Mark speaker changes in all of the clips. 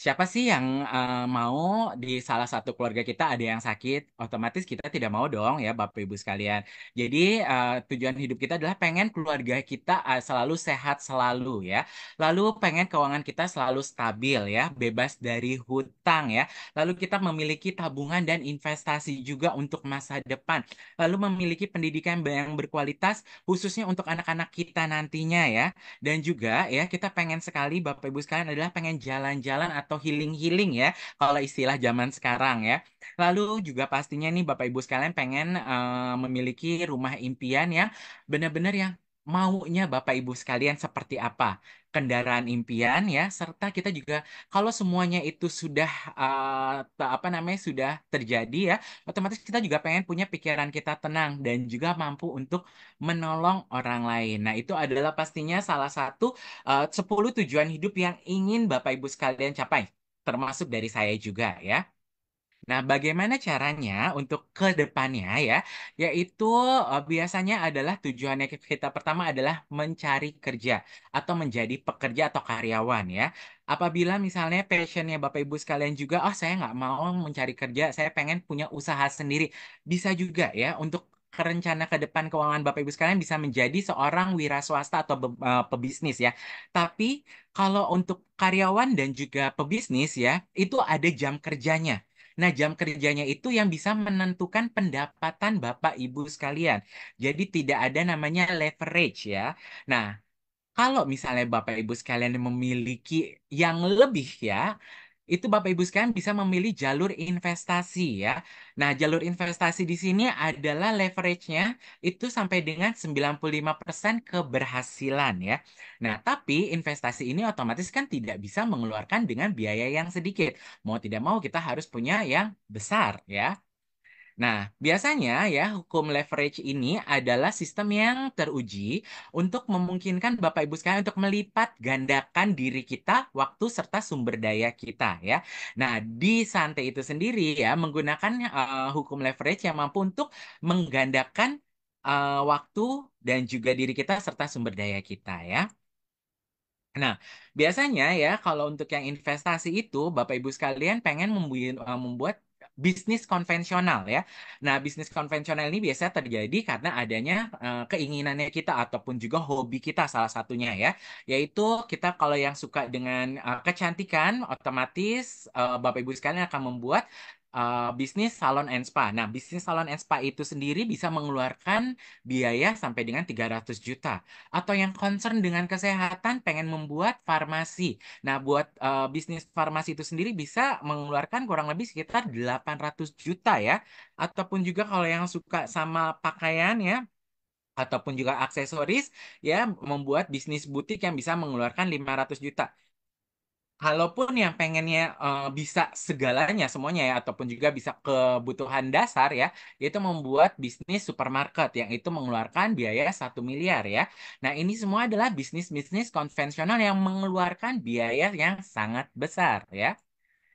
Speaker 1: Siapa sih yang mau di salah satu keluarga kita ada yang sakit? Otomatis kita tidak mau dong ya, Bapak Ibu sekalian. Jadi tujuan hidup kita adalah pengen keluarga kita selalu sehat selalu ya. Lalu pengen keuangan kita selalu stabil ya, bebas dari hutang ya. Lalu kita memiliki tabungan dan investasi juga untuk masa depan. Lalu memiliki pendidikan yang berkualitas khususnya untuk anak-anak kita nantinya ya. Dan juga ya kita pengen sekali Bapak Ibu sekalian adalah pengen jalan-jalan atau healing-healing ya kalau istilah zaman sekarang ya. Lalu juga pastinya nih Bapak Ibu sekalian pengen memiliki rumah impian yang benar-benar yang maunya Bapak Ibu sekalian seperti apa. Kendaraan impian ya serta kita juga kalau semuanya itu sudah apa namanya sudah terjadi ya otomatis kita juga pengen punya pikiran kita tenang dan juga mampu untuk menolong orang lain. Nah, itu adalah pastinya salah satu 10 tujuan hidup yang ingin Bapak Ibu sekalian capai, termasuk dari saya juga ya. Nah, bagaimana caranya untuk ke depannya ya? Yaitu biasanya adalah tujuannya kita pertama adalah mencari kerja atau menjadi pekerja atau karyawan ya. Apabila misalnya passionnya Bapak Ibu sekalian juga, oh saya nggak mau mencari kerja, saya pengen punya usaha sendiri. Bisa juga ya untuk rencana ke depan keuangan Bapak Ibu sekalian bisa menjadi seorang wira swasta atau pebisnis ya. Tapi kalau untuk karyawan dan juga pebisnis ya, itu ada jam kerjanya. Nah, jam kerjanya itu yang bisa menentukan pendapatan Bapak Ibu sekalian. Jadi tidak ada namanya leverage ya. Nah, kalau misalnya Bapak Ibu sekalian memiliki yang lebih ya, itu Bapak Ibu sekalian bisa memilih jalur investasi ya. Nah, jalur investasi di sini adalah leverage-nya itu sampai dengan 95% keberhasilan ya. Nah, tapi investasi ini otomatis kan tidak bisa mengeluarkan dengan biaya yang sedikit. Mau tidak mau kita harus punya yang besar ya. Nah, biasanya ya hukum leverage ini adalah sistem yang teruji untuk memungkinkan Bapak Ibu sekalian untuk melipat gandakan diri kita, waktu serta sumber daya kita ya. Nah, di Santai itu sendiri ya menggunakan hukum leverage yang mampu untuk menggandakan waktu dan juga diri kita serta sumber daya kita ya. Nah, biasanya ya kalau untuk yang investasi itu Bapak Ibu sekalian pengen membuat bisnis konvensional ya. Nah, bisnis konvensional ini biasanya terjadi karena adanya keinginannya kita ataupun juga hobi kita salah satunya ya. Yaitu kita kalau yang suka dengan kecantikan otomatis Bapak Ibu sekalian akan membuat bisnis salon and spa. Nah, bisnis salon and spa itu sendiri bisa mengeluarkan biaya sampai dengan 300 juta atau yang concern dengan kesehatan pengen membuat farmasi. Nah, buat bisnis farmasi itu sendiri bisa mengeluarkan kurang lebih sekitar 800 juta ya. Ataupun juga kalau yang suka sama pakaian ya, ataupun juga aksesoris ya membuat bisnis butik yang bisa mengeluarkan 500 juta. Kalaupun yang pengennya bisa segalanya semuanya ya ataupun juga bisa kebutuhan dasar ya yaitu membuat bisnis supermarket yang itu mengeluarkan biaya 1 miliar ya. Nah, ini semua adalah bisnis-bisnis konvensional yang mengeluarkan biaya yang sangat besar ya.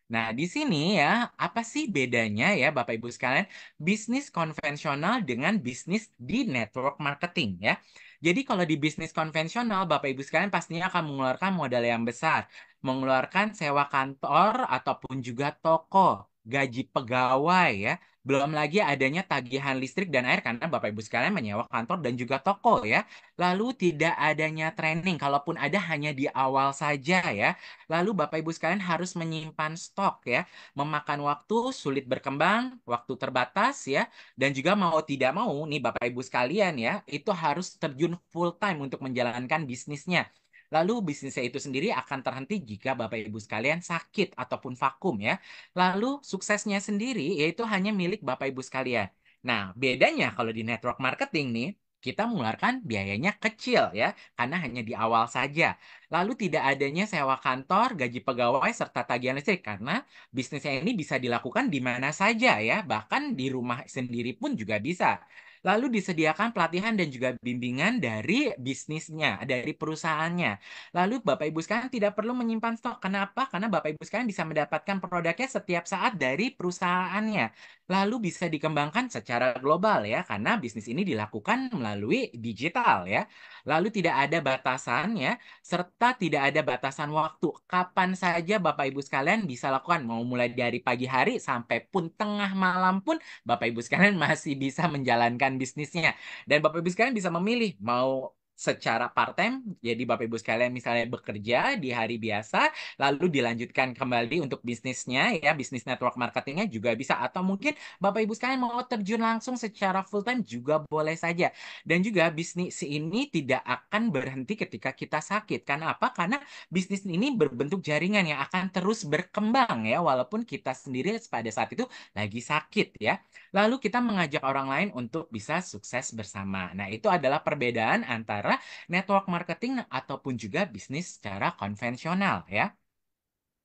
Speaker 1: Nah, di sini ya, apa sih bedanya ya Bapak Ibu sekalian, bisnis konvensional dengan bisnis di network marketing ya. Jadi kalau di bisnis konvensional, Bapak Ibu sekalian pastinya akan mengeluarkan modal yang besar, mengeluarkan sewa kantor ataupun juga toko, gaji pegawai ya. Belum lagi adanya tagihan listrik dan air karena Bapak Ibu sekalian menyewa kantor dan juga toko ya. Lalu tidak adanya training, kalaupun ada hanya di awal saja ya. Lalu Bapak Ibu sekalian harus menyimpan stok ya, memakan waktu, sulit berkembang, waktu terbatas ya, dan juga mau tidak mau nih Bapak Ibu sekalian ya, itu harus terjun full time untuk menjalankan bisnisnya. Lalu bisnisnya itu sendiri akan terhenti jika Bapak Ibu sekalian sakit ataupun vakum ya. Lalu suksesnya sendiri yaitu hanya milik Bapak Ibu sekalian. Nah, bedanya kalau di network marketing nih, kita mengeluarkan biayanya kecil ya, karena hanya di awal saja. Lalu tidak adanya sewa kantor, gaji pegawai, serta tagihan listrik karena bisnisnya ini bisa dilakukan di mana saja ya, bahkan di rumah sendiri pun juga bisa. Lalu disediakan pelatihan dan juga bimbingan dari bisnisnya, dari perusahaannya. Lalu Bapak Ibu sekalian tidak perlu menyimpan stok. Kenapa? Karena Bapak Ibu sekalian bisa mendapatkan produknya setiap saat dari perusahaannya. Lalu bisa dikembangkan secara global ya, karena bisnis ini dilakukan melalui digital ya. Lalu tidak ada batasannya, serta tidak ada batasan waktu. Kapan saja Bapak Ibu sekalian bisa lakukan, mau mulai dari pagi hari sampai pun tengah malam pun Bapak Ibu sekalian masih bisa menjalankan bisnisnya. Dan Bapak Ibu sekalian bisa memilih mau secara part-time, jadi Bapak Ibu sekalian misalnya bekerja di hari biasa, lalu dilanjutkan kembali untuk bisnisnya, ya bisnis network marketingnya juga bisa. Atau mungkin Bapak Ibu sekalian mau terjun langsung secara full-time juga boleh saja. Dan juga bisnis ini tidak akan berhenti ketika kita sakit. Karena apa? Karena bisnis ini berbentuk jaringan yang akan terus berkembang ya, walaupun kita sendiri pada saat itu lagi sakit ya. Lalu kita mengajak orang lain untuk bisa sukses bersama. Nah, itu adalah perbedaan antara network marketing ataupun juga bisnis secara konvensional ya.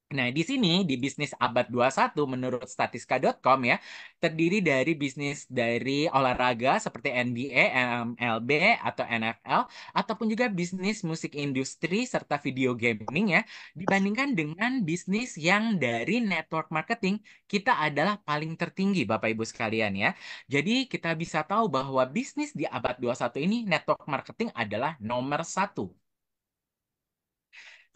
Speaker 1: Nah, di sini di bisnis abad 21 menurut statistika.com ya, terdiri dari bisnis dari olahraga seperti NBA, MLB atau NFL ataupun juga bisnis musik industri serta video gaming ya, dibandingkan dengan bisnis yang dari network marketing, kita adalah paling tertinggi Bapak Ibu sekalian ya. Jadi kita bisa tahu bahwa bisnis di abad 21 ini network marketing adalah nomor satu.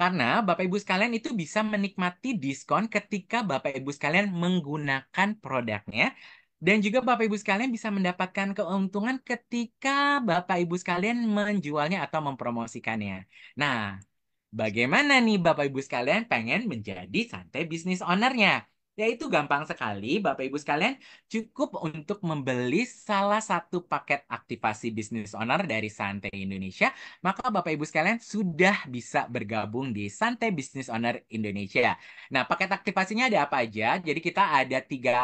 Speaker 1: Karena Bapak Ibu sekalian itu bisa menikmati diskon ketika Bapak Ibu sekalian menggunakan produknya. Dan juga Bapak Ibu sekalian bisa mendapatkan keuntungan ketika Bapak Ibu sekalian menjualnya atau mempromosikannya. Nah, bagaimana nih Bapak Ibu sekalian pengen menjadi santai bisnis ownernya? Yaitu gampang sekali Bapak Ibu sekalian cukup untuk membeli salah satu paket aktivasi bisnis owner dari Santai Indonesia, maka Bapak Ibu sekalian sudah bisa bergabung di Santai Business Owner Indonesia. Nah, paket aktivasinya ada apa aja? Jadi kita ada tiga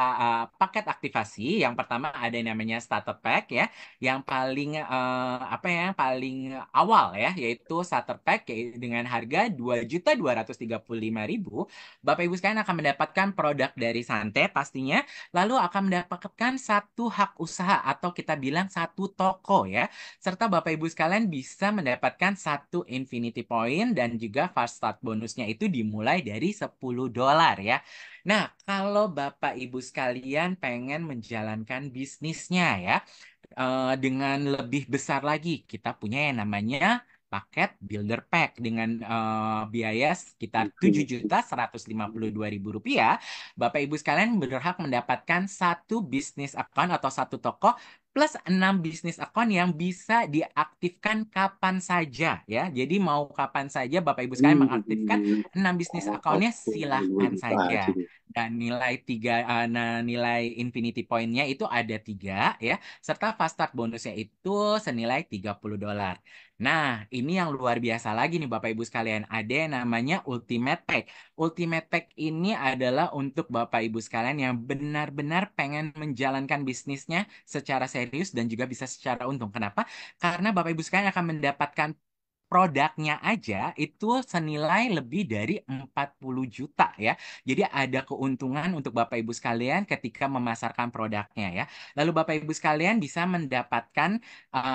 Speaker 1: paket aktivasi. Yang pertama ada yang namanya Starter Pack ya, yang paling apa ya, yang paling awal ya, yaitu Starter Pack dengan harga 2.235.000. Bapak Ibu sekalian akan mendapatkan produk dari Santai pastinya, lalu akan mendapatkan satu hak usaha atau kita bilang satu toko ya. Serta Bapak Ibu sekalian bisa mendapatkan satu Infinity Point dan juga Fast Start bonusnya itu dimulai dari $10 ya. Nah, kalau Bapak Ibu sekalian pengen menjalankan bisnisnya ya, dengan lebih besar lagi. Kita punya yang namanya paket Builder Pack dengan biaya sekitar Rp7.152.000. Bapak Ibu sekalian berhak mendapatkan satu bisnis account atau satu toko plus 6 bisnis account yang bisa diaktifkan kapan saja ya. Jadi mau kapan saja Bapak Ibu sekalian mengaktifkan 6 bisnis accountnya silahkan saja. Dan nilai Infinity Point-nya itu ada tiga ya, serta fast start bonusnya itu senilai $30. Nah, ini yang luar biasa lagi nih Bapak Ibu sekalian. Ada yang namanya Ultimate Pack. Ultimate Pack ini adalah untuk Bapak Ibu sekalian yang benar-benar pengen menjalankan bisnisnya secara serius dan juga bisa secara untung. Kenapa? Karena Bapak Ibu sekalian akan mendapatkan produknya aja itu senilai lebih dari 40 juta ya. Jadi ada keuntungan untuk Bapak Ibu sekalian ketika memasarkan produknya ya. Lalu Bapak Ibu sekalian bisa mendapatkan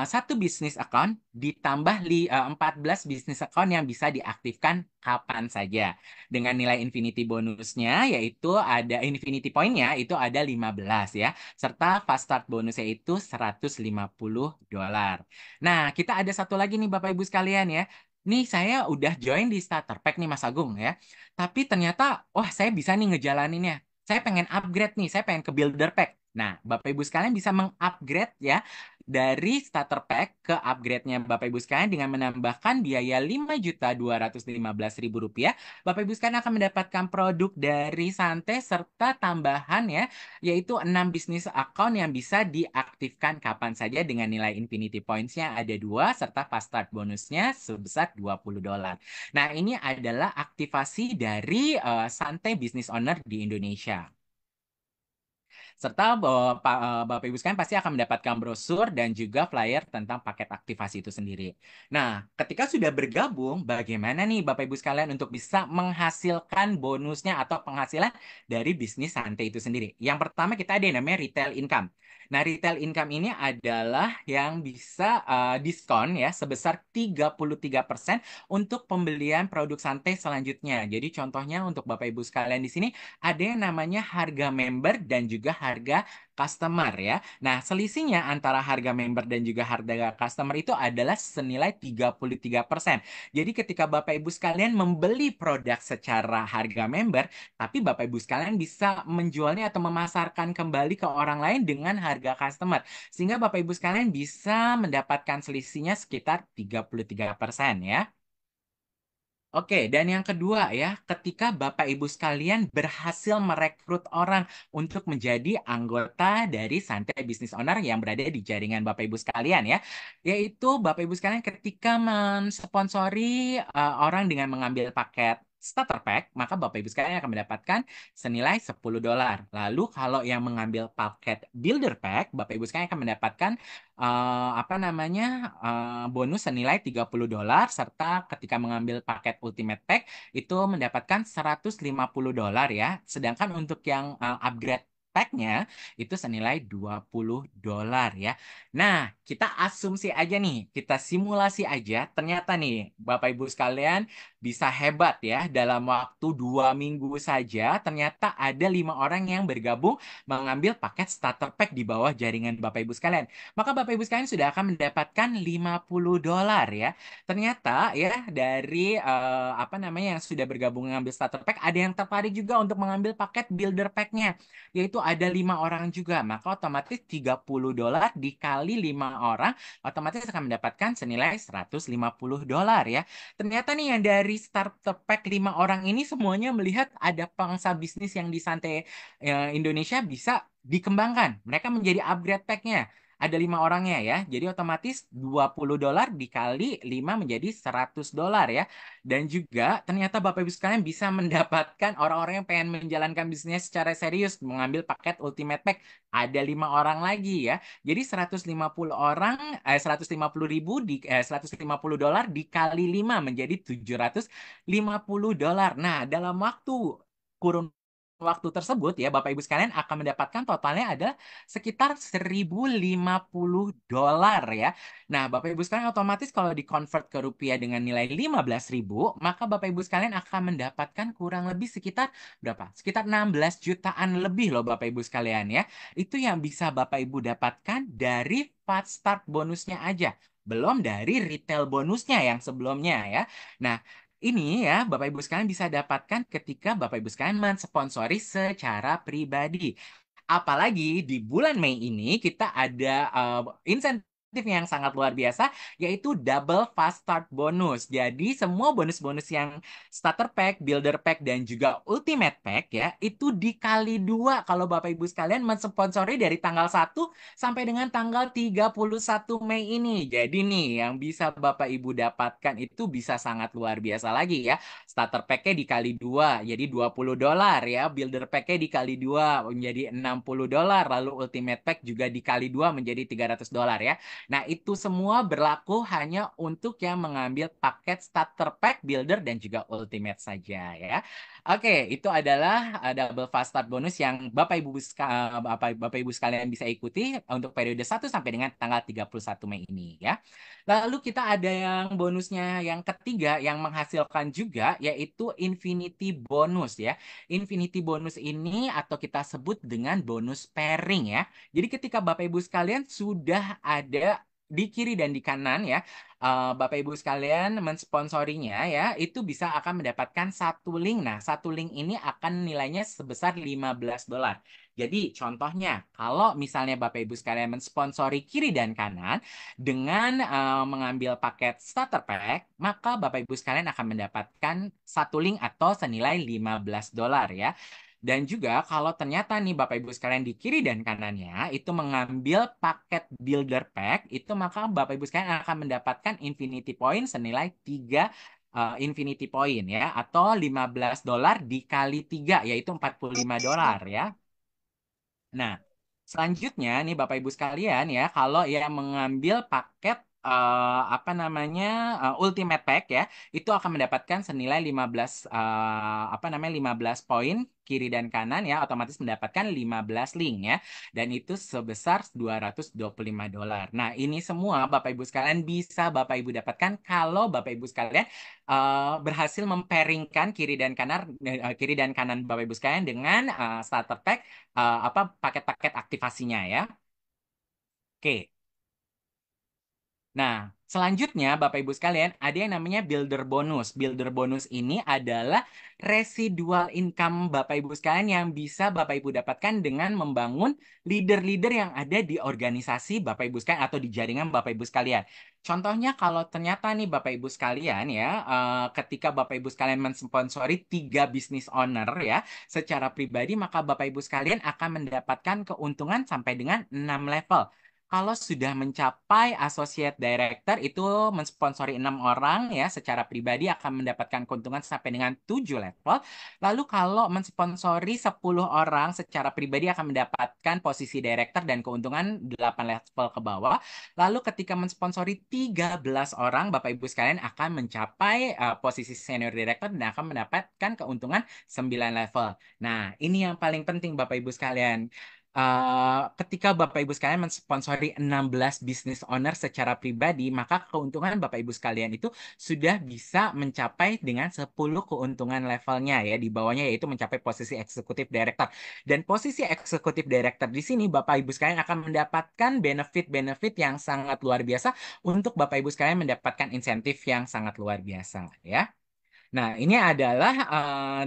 Speaker 1: satu bisnis account ditambah 14 bisnis account yang bisa diaktifkan kapan saja. Dengan nilai infinity bonusnya yaitu ada infinity point-nya itu ada 15 ya. Serta fast start bonusnya itu $150. Nah, kita ada satu lagi nih Bapak Ibu sekalian ya. Nih saya udah join di starter pack nih Mas Agung ya. Tapi ternyata, wah saya bisa nih ngejalaninnya. Saya pengen upgrade nih, saya pengen ke builder pack. Nah, Bapak Ibu sekalian bisa mengupgrade ya dari starter pack ke upgrade-nya Bapak Ibu sekalian dengan menambahkan biaya Rp5.215.000. Bapak Ibu sekalian akan mendapatkan produk dari Santai serta tambahan ya, yaitu 6 bisnis account yang bisa diaktifkan kapan saja dengan nilai Infinity Points-nya ada 2 serta fast start bonusnya sebesar $20. Nah, ini adalah aktivasi dari Santai Business Owner di Indonesia. Serta Bapak Ibu sekalian pasti akan mendapatkan brosur dan juga flyer tentang paket aktivasi itu sendiri. Nah, ketika sudah bergabung, bagaimana nih Bapak Ibu sekalian untuk bisa menghasilkan bonusnya atau penghasilan dari bisnis santai itu sendiri? Yang pertama kita ada yang namanya retail income. Nah, retail income ini adalah yang bisa diskon ya sebesar 33% untuk pembelian produk santai selanjutnya. Jadi contohnya untuk Bapak Ibu sekalian di sini ada yang namanya harga member dan juga harga customer ya. Nah, selisihnya antara harga member dan juga harga customer itu adalah senilai 33%. Jadi ketika Bapak Ibu sekalian membeli produk secara harga member, tapi Bapak Ibu sekalian bisa menjualnya atau memasarkan kembali ke orang lain dengan harga customer. Sehingga Bapak Ibu sekalian bisa mendapatkan selisihnya sekitar 33% ya. Oke, dan yang kedua ya, ketika Bapak Ibu sekalian berhasil merekrut orang untuk menjadi anggota dari Santai Business Owner yang berada di jaringan Bapak Ibu sekalian ya, yaitu Bapak Ibu sekalian ketika mensponsori orang dengan mengambil paket starter pack, maka Bapak Ibu sekalian akan mendapatkan senilai $10. Lalu kalau yang mengambil paket builder pack, Bapak Ibu sekalian akan mendapatkan apa namanya bonus senilai $30 serta ketika mengambil paket Ultimate Pack itu mendapatkan $150 ya. Sedangkan untuk yang upgrade packnya itu senilai $20 ya. Nah, kita asumsi aja nih, kita simulasi aja, ternyata nih Bapak Ibu sekalian bisa hebat ya dalam waktu 2 minggu saja, ternyata ada 5 orang yang bergabung mengambil paket starter pack di bawah jaringan Bapak Ibu sekalian, maka Bapak Ibu sekalian sudah akan mendapatkan $50 ya. Ternyata ya dari apa namanya yang sudah bergabung mengambil starter pack ada yang tertarik juga untuk mengambil paket builder packnya, yaitu ada 5 orang juga. Maka otomatis $30 dikali 5 orang otomatis akan mendapatkan senilai $150 ya. Ternyata nih yang dari starter pack 5 orang ini semuanya melihat ada pangsa bisnis yang di Santai Indonesia bisa dikembangkan. Mereka menjadi upgrade packnya. Ada 5 orangnya ya. Jadi otomatis $20 dikali 5 menjadi $100 ya. Dan juga ternyata Bapak Ibu sekalian bisa mendapatkan orang-orang yang pengen menjalankan bisnisnya secara serius mengambil paket Ultimate Pack. Ada 5 orang lagi ya. Jadi 150 orang 150.000 $150 dikali 5 menjadi $750. Nah, dalam kurun waktu tersebut ya Bapak Ibu sekalian akan mendapatkan totalnya ada sekitar $1.050 ya. Nah, Bapak Ibu sekalian otomatis kalau dikonvert ke rupiah dengan nilai 15.000, maka Bapak Ibu sekalian akan mendapatkan kurang lebih sekitar berapa? Sekitar 16 jutaan lebih loh Bapak Ibu sekalian ya. Itu yang bisa Bapak Ibu dapatkan dari fast start bonusnya aja. Belum dari retail bonusnya yang sebelumnya ya. Nah, ini ya Bapak Ibu sekalian bisa dapatkan ketika Bapak Ibu sekalian mensponsori secara pribadi. Apalagi di bulan Mei ini kita ada insentif yang sangat luar biasa yaitu double fast start bonus. Jadi semua bonus-bonus yang starter pack, builder pack dan juga ultimate pack ya itu dikali dua kalau Bapak Ibu sekalian mensponsori dari tanggal 1 sampai dengan tanggal 31 Mei ini. Jadi nih yang bisa Bapak Ibu dapatkan itu bisa sangat luar biasa lagi ya. Starter pack-nya dikali dua, jadi $20 ya. Builder pack-nya dikali dua, menjadi $60. Lalu Ultimate Pack juga dikali dua, menjadi $300 ya. Nah, itu semua berlaku hanya untuk yang mengambil paket Starter Pack, Builder, dan juga Ultimate saja ya. Oke, itu adalah double fast start bonus yang Bapak Ibu sekalian bisa ikuti untuk periode 1 sampai dengan tanggal 31 Mei ini ya. Lalu kita ada yang bonusnya yang ketiga yang menghasilkan juga yaitu Infinity Bonus ya. Infinity Bonus ini atau kita sebut dengan bonus pairing ya. Jadi ketika Bapak Ibu sekalian sudah ada di kiri dan di kanan ya, Bapak Ibu sekalian mensponsorinya ya, itu bisa akan mendapatkan satu link. Nah, satu link ini akan nilainya sebesar $15. Jadi contohnya, kalau misalnya Bapak Ibu sekalian mensponsori kiri dan kanan, dengan mengambil paket starter pack, maka Bapak Ibu sekalian akan mendapatkan satu link atau senilai $15 ya. Dan juga kalau ternyata nih Bapak Ibu sekalian di kiri dan kanannya itu mengambil paket builder pack, itu maka Bapak Ibu sekalian akan mendapatkan infinity point senilai 3 infinity point ya atau $15 dikali 3 yaitu $45 ya. Nah, selanjutnya nih Bapak Ibu sekalian ya, kalau yang mengambil paket apa namanya Ultimate Pack ya, itu akan mendapatkan senilai 15 apa namanya 15 poin kiri dan kanan ya, otomatis mendapatkan 15 link ya. Dan itu sebesar $225. Nah, ini semua Bapak Ibu sekalian bisa Bapak Ibu dapatkan kalau Bapak Ibu sekalian berhasil memperingkan kiri dan kanan Bapak Ibu sekalian dengan starter pack apa paket-paket aktivasinya ya. Oke. Nah, selanjutnya Bapak Ibu sekalian, ada yang namanya builder bonus. Builder bonus ini adalah residual income Bapak Ibu sekalian yang bisa Bapak Ibu dapatkan dengan membangun leader-leader yang ada di organisasi Bapak Ibu sekalian atau di jaringan Bapak Ibu sekalian. Contohnya kalau ternyata nih Bapak Ibu sekalian ya, ketika Bapak Ibu sekalian mensponsori 3 business owner ya, secara pribadi maka Bapak Ibu sekalian akan mendapatkan keuntungan sampai dengan 6 level. Kalau sudah mencapai associate director itu mensponsori 6 orang ya secara pribadi akan mendapatkan keuntungan sampai dengan 7 level. Lalu kalau mensponsori 10 orang secara pribadi akan mendapatkan posisi director dan keuntungan 8 level ke bawah. Lalu ketika mensponsori 13 orang Bapak Ibu sekalian akan mencapai posisi senior director dan akan mendapatkan keuntungan 9 level. Nah, ini yang paling penting Bapak Ibu sekalian. Ketika Bapak Ibu sekalian mensponsori 16 business owner secara pribadi, maka keuntungan Bapak Ibu sekalian itu sudah bisa mencapai dengan 10 keuntungan levelnya ya, di bawahnya yaitu mencapai posisi eksekutif director. Dan posisi eksekutif director di sini Bapak Ibu sekalian akan mendapatkan benefit-benefit yang sangat luar biasa untuk Bapak Ibu sekalian mendapatkan insentif yang sangat luar biasa ya. Nah, ini adalah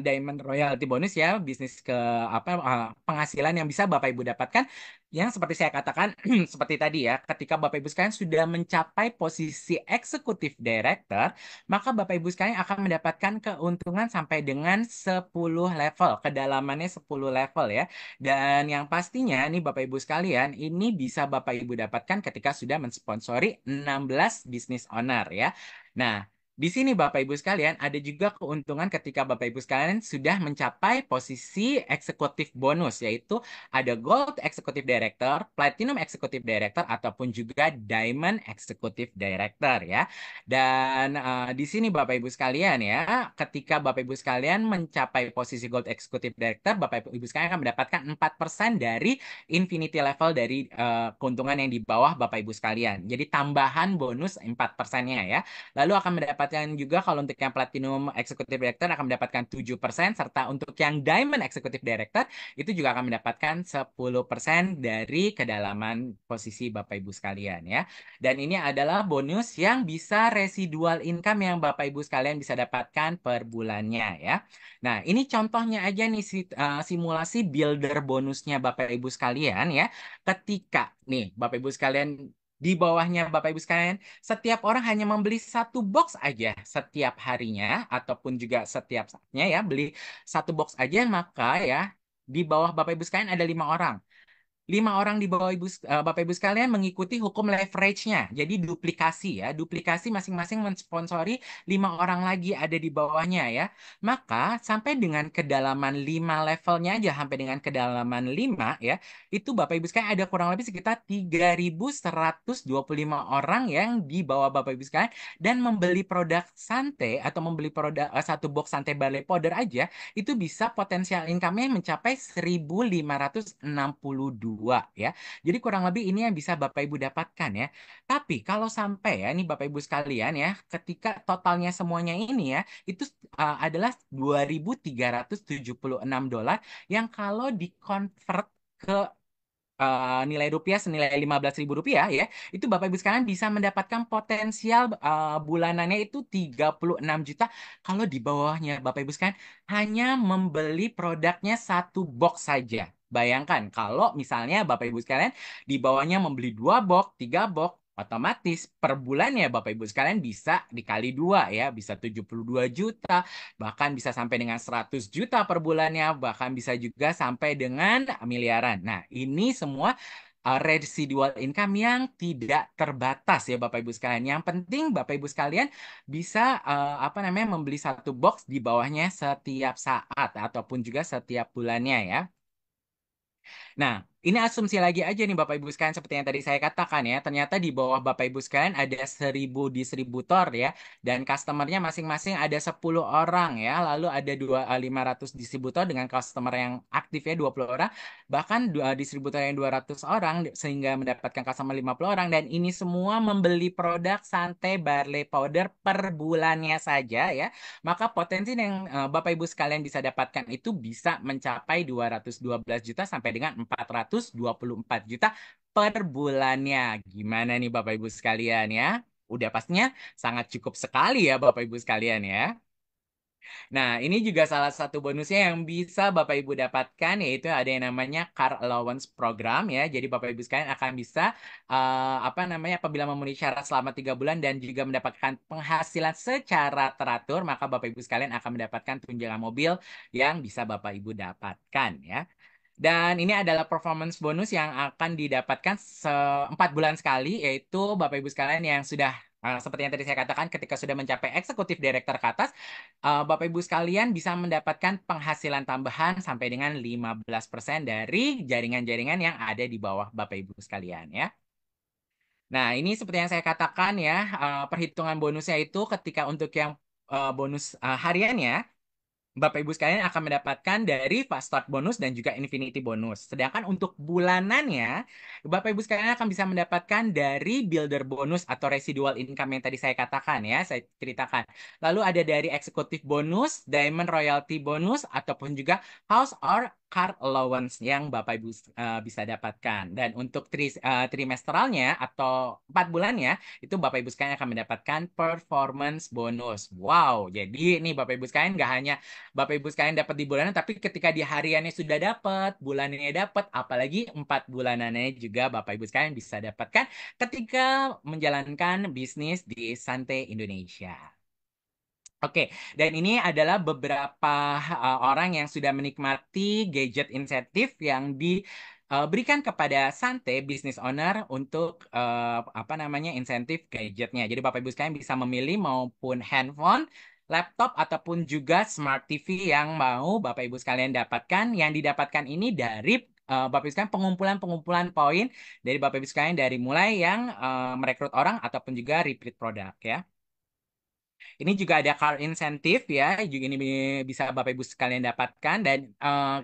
Speaker 1: Diamond Royalty Bonus ya, bisnis ke apa penghasilan yang bisa Bapak Ibu dapatkan yang seperti saya katakan seperti tadi ya, ketika Bapak Ibu sekalian sudah mencapai posisi eksekutif director, maka Bapak Ibu sekalian akan mendapatkan keuntungan sampai dengan 10 level, kedalamannya 10 level ya. Dan yang pastinya nih Bapak Ibu sekalian, ini bisa Bapak Ibu dapatkan ketika sudah mensponsori 16 business owner ya. Nah, di sini Bapak Ibu sekalian ada juga keuntungan ketika Bapak Ibu sekalian sudah mencapai posisi eksekutif bonus yaitu ada Gold Executive Director, Platinum Executive Director ataupun juga Diamond Executive Director ya. Dan di sini Bapak Ibu sekalian ya, ketika Bapak Ibu sekalian mencapai posisi Gold Executive Director, Bapak Ibu sekalian akan mendapatkan 4% dari infinity level dari keuntungan yang di bawah Bapak Ibu sekalian. Jadi tambahan bonus 4%-nya ya. Lalu akan mendapatkan juga kalau untuk yang Platinum Executive Director akan mendapatkan 7% serta untuk yang Diamond Executive Director itu juga akan mendapatkan 10% dari kedalaman posisi Bapak Ibu sekalian ya. Dan ini adalah bonus yang bisa residual income yang Bapak Ibu sekalian bisa dapatkan per bulannya ya. Nah, ini contohnya aja nih simulasi builder bonusnya Bapak Ibu sekalian ya. Ketika nih Bapak Ibu sekalian di bawahnya Bapak Ibu sekalian setiap orang hanya membeli satu box aja setiap harinya ataupun juga setiap saatnya ya beli satu box aja maka ya di bawah Bapak Ibu sekalian ada 5 orang. 5 orang di bawah Bapak Ibu sekalian mengikuti hukum leverage-nya. Jadi duplikasi ya, duplikasi masing-masing mensponsori 5 orang lagi ada di bawahnya ya. Maka sampai dengan kedalaman 5 levelnya aja, sampai dengan kedalaman 5 ya, itu Bapak Ibu sekalian ada kurang lebih sekitar 3.125 orang yang di bawah Bapak Ibu sekalian dan membeli produk Sante atau membeli produk satu box Sante Barley Powder aja itu bisa potensial income-nya mencapai 1.562 ya. Jadi kurang lebih ini yang bisa Bapak Ibu dapatkan ya. Tapi kalau sampai ya ini Bapak Ibu sekalian ya, ketika totalnya semuanya ini ya, itu adalah $2.376 yang kalau dikonvert ke nilai rupiah senilai Rp15.000 ya, itu Bapak Ibu sekalian bisa mendapatkan potensial bulanannya itu 36 juta kalau di bawahnya Bapak Ibu sekalian hanya membeli produknya satu box saja. Bayangkan kalau misalnya Bapak Ibu sekalian di bawahnya membeli 2 box, 3 box, otomatis per bulannya Bapak Ibu sekalian bisa dikali 2 ya, bisa 72 juta, bahkan bisa sampai dengan 100 juta per bulannya, bahkan bisa juga sampai dengan miliaran. Nah, ini semua residual income yang tidak terbatas ya Bapak Ibu sekalian. Yang penting Bapak Ibu sekalian bisa apa namanya membeli satu box di bawahnya setiap saat ataupun juga setiap bulannya ya. Nah, Ini asumsi lagi aja nih Bapak Ibu sekalian seperti yang tadi saya katakan ya. Ternyata di bawah Bapak Ibu sekalian ada 1.000 distributor ya. Dan customernya masing-masing ada 10 orang ya. Lalu ada 500 distributor dengan customer yang aktif ya 20 orang. Bahkan distributor yang 200 orang sehingga mendapatkan customer 50 orang. Dan ini semua membeli produk Santai Barley Powder per bulannya saja ya. Maka potensi yang Bapak Ibu sekalian bisa dapatkan itu bisa mencapai 212 juta sampai dengan 424 juta per bulannya. Gimana nih Bapak Ibu sekalian ya? Udah pastinya sangat cukup sekali ya Bapak Ibu sekalian ya. Nah, ini juga salah satu bonusnya yang bisa Bapak Ibu dapatkan, yaitu ada yang namanya Car Allowance Program ya. Jadi Bapak Ibu sekalian akan bisa apa namanya apabila memenuhi syarat selama 3 bulan dan juga mendapatkan penghasilan secara teratur, maka Bapak Ibu sekalian akan mendapatkan tunjangan mobil yang bisa Bapak Ibu dapatkan ya. Dan ini adalah performance bonus yang akan didapatkan 4 bulan sekali, yaitu Bapak Ibu sekalian yang sudah seperti yang tadi saya katakan, ketika sudah mencapai eksekutif director ke atas, Bapak Ibu sekalian bisa mendapatkan penghasilan tambahan sampai dengan 15% dari jaringan-jaringan yang ada di bawah Bapak Ibu sekalian ya. Nah, ini seperti yang saya katakan ya, perhitungan bonusnya itu ketika untuk yang bonus hariannya, Bapak Ibu sekalian akan mendapatkan dari fast start bonus dan juga infinity bonus. Sedangkan untuk bulanannya, Bapak Ibu sekalian akan bisa mendapatkan dari builder bonus atau residual income yang tadi saya katakan ya, saya ceritakan. Lalu ada dari executive bonus, diamond royalty bonus, ataupun juga house or car allowance yang Bapak Ibu bisa dapatkan. Dan untuk trimesteralnya atau 4 bulannya, itu Bapak Ibu sekalian akan mendapatkan performance bonus. Wow, jadi ini Bapak Ibu sekalian nggak hanya Bapak Ibu sekalian dapat di bulanan, tapi ketika di hariannya sudah dapat, bulanannya dapat, apalagi 4 bulanannya juga Bapak Ibu sekalian bisa dapatkan ketika menjalankan bisnis di Santai Indonesia. Oke, dan ini adalah beberapa orang yang sudah menikmati gadget insentif yang diberikan kepada Sante business owner untuk apa namanya insentif gadgetnya. Jadi Bapak Ibu sekalian bisa memilih maupun handphone, laptop ataupun juga smart TV yang mau Bapak Ibu sekalian dapatkan. Yang didapatkan ini dari Bapak Ibu sekalian pengumpulan-pengumpulan poin dari Bapak Ibu sekalian dari mulai yang merekrut orang ataupun juga repeat produk ya. Ini juga ada car incentive ya, juga ini bisa Bapak Ibu sekalian dapatkan dan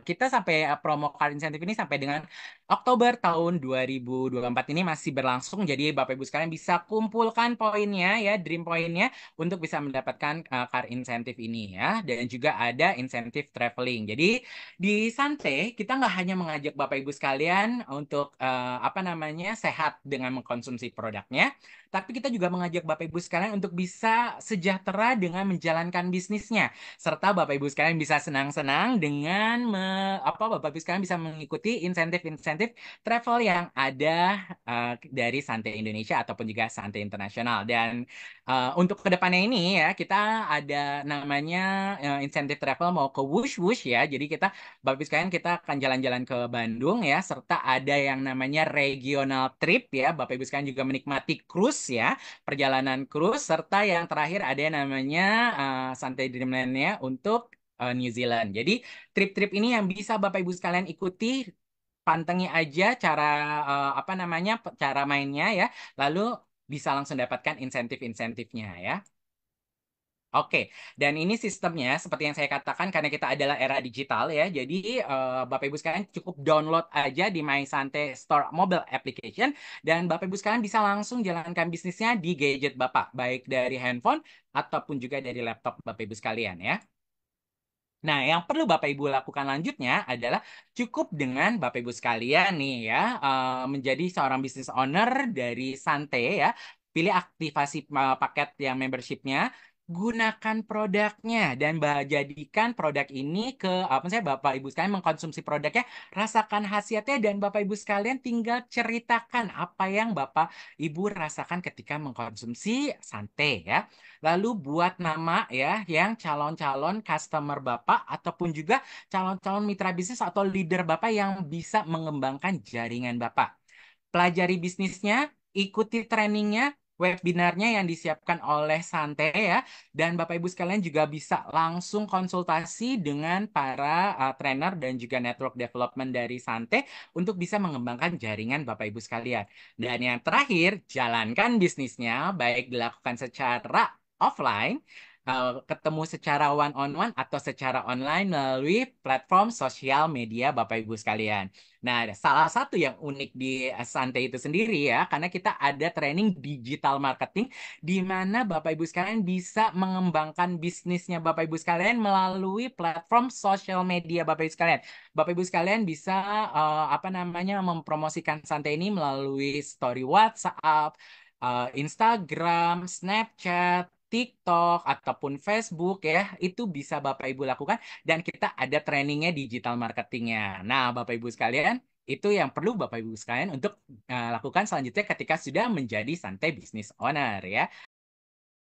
Speaker 1: kita sampai promo car incentive ini sampai dengan Oktober tahun 2024 ini masih berlangsung. Jadi Bapak Ibu sekalian bisa kumpulkan poinnya ya, dream poinnya untuk bisa mendapatkan car incentive ini ya. Dan juga ada insentif traveling. Jadi di Sante kita nggak hanya mengajak Bapak Ibu sekalian untuk apa namanya sehat dengan mengkonsumsi produknya, tapi kita juga mengajak Bapak Ibu sekalian untuk bisa sejahtera dengan menjalankan bisnisnya. Serta Bapak Ibu sekalian bisa senang-senang dengan apa Bapak Ibu sekalian bisa mengikuti insentif-insentif travel yang ada dari Santai Indonesia ataupun juga Santai Internasional. Dan untuk kedepannya ini ya, kita ada namanya insentif travel mau ke Wush Wush ya. Jadi kita Bapak Ibu sekalian kita akan jalan-jalan ke Bandung ya, serta ada yang namanya regional trip ya. Bapak Ibu sekalian juga menikmati cruise ya, perjalanan cruise, serta yang terakhir ada yang namanya Santai Dreamland-nya untuk New Zealand. Jadi trip-trip ini yang bisa Bapak Ibu sekalian ikuti, pantengi aja cara apa namanya cara mainnya ya, lalu bisa langsung dapatkan insentif-insentifnya ya. Oke, dan ini sistemnya seperti yang saya katakan karena kita adalah era digital ya. Jadi Bapak Ibu sekalian cukup download aja di My Sante Store mobile application dan Bapak Ibu sekalian bisa langsung jalankan bisnisnya di gadget Bapak, baik dari handphone ataupun juga dari laptop Bapak Ibu sekalian ya. Nah, yang perlu Bapak Ibu lakukan lanjutnya adalah cukup dengan Bapak Ibu sekalian nih ya, menjadi seorang business owner dari Sante ya. Pilih aktivasi paket yang membershipnya, gunakan produknya dan jadikan produk ini ke apa saya Bapak Ibu sekalian mengkonsumsi produknya, rasakan khasiatnya dan Bapak Ibu sekalian tinggal ceritakan apa yang Bapak Ibu rasakan ketika mengkonsumsi Sante ya. Lalu buat nama ya yang calon-calon customer Bapak ataupun juga calon-calon mitra bisnis atau leader Bapak yang bisa mengembangkan jaringan Bapak. Pelajari bisnisnya, ikuti trainingnya, webinarnya yang disiapkan oleh Sante ya. Dan Bapak Ibu sekalian juga bisa langsung konsultasi dengan para trainer dan juga network development dari Sante untuk bisa mengembangkan jaringan Bapak Ibu sekalian. Dan yang terakhir, jalankan bisnisnya baik dilakukan secara offline, ketemu secara one on one atau secara online melalui platform sosial media Bapak Ibu sekalian. Nah, ada salah satu yang unik di Santai itu sendiri ya, karena kita ada training digital marketing di mana Bapak Ibu sekalian bisa mengembangkan bisnisnya Bapak Ibu sekalian melalui platform sosial media Bapak Ibu sekalian. Bapak Ibu sekalian bisa apa namanya mempromosikan Santai ini melalui story WhatsApp, Instagram, Snapchat, TikTok ataupun Facebook ya, itu bisa Bapak Ibu lakukan dan kita ada trainingnya digital marketingnya. Nah, Bapak Ibu sekalian, itu yang perlu Bapak Ibu sekalian untuk lakukan selanjutnya ketika sudah menjadi Santai Business Owner ya.